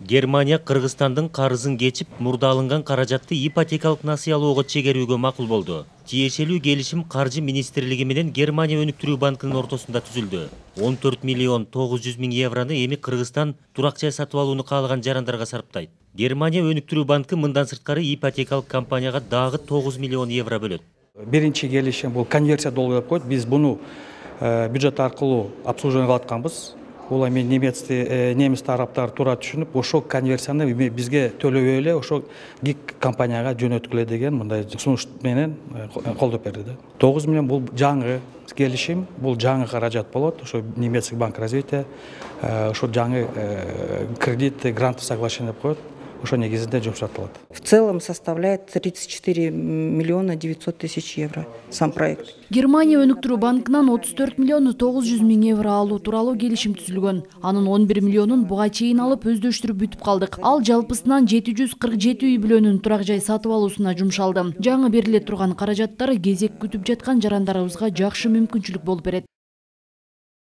Германия Кыргызстандын карызын кечип, мурда алынган каражатты ипотекалык насыя алууга чегерүүгө макул болду. Тиешелүү келишим Каржы министрлиги менен Германия өнүктүрүү банкынын ортосунда түзүлдү. 14 миллион 900 миң еврону эми Кыргызстан турак жай сатып алууну каалаган жарандарга сарптайт. Германия өнүктүрүү банкы мындан сырткары ипотекалык компанияга дагы 9 миллион евро бөлөт. Биринчи келишим бул конверсия долгу деп коет. Биз буну бюджет аркылуу обслуживание кылып атканбыз. Бул эми немис тараптары туура түшүнүп, ошол конверсияны бизге төлөбөй эле ошо ГИК компанияга жөнөткүлө деген мындай сунуш менен колдоп берди. 9 миллион бул жаңы келишим, бул жаңы каражат болот. Ошо немецкий банк развития, ошо жаңы кредит, грант соглашение деп коет. Ошо негизинде жумшартылат. В целом составляет 34 миллиона 900 тысяч евро сам проект. Германия өнүктүрүү банкынан 34 миллион 900 миң евро алуу тууралуу келишим түзүлгөн. Анын 11 миллионун буга чейин алып өздөштүрүп бүтүп калдык. Ал жалпысынан 747 үй бүлөнүн турак жай сатып алуусуна жумшалды. Жаңы бериле турган каражаттар кезек күтүп жаткан жарандарыбызга жакшы мүмкүнчүлүк болуп берет.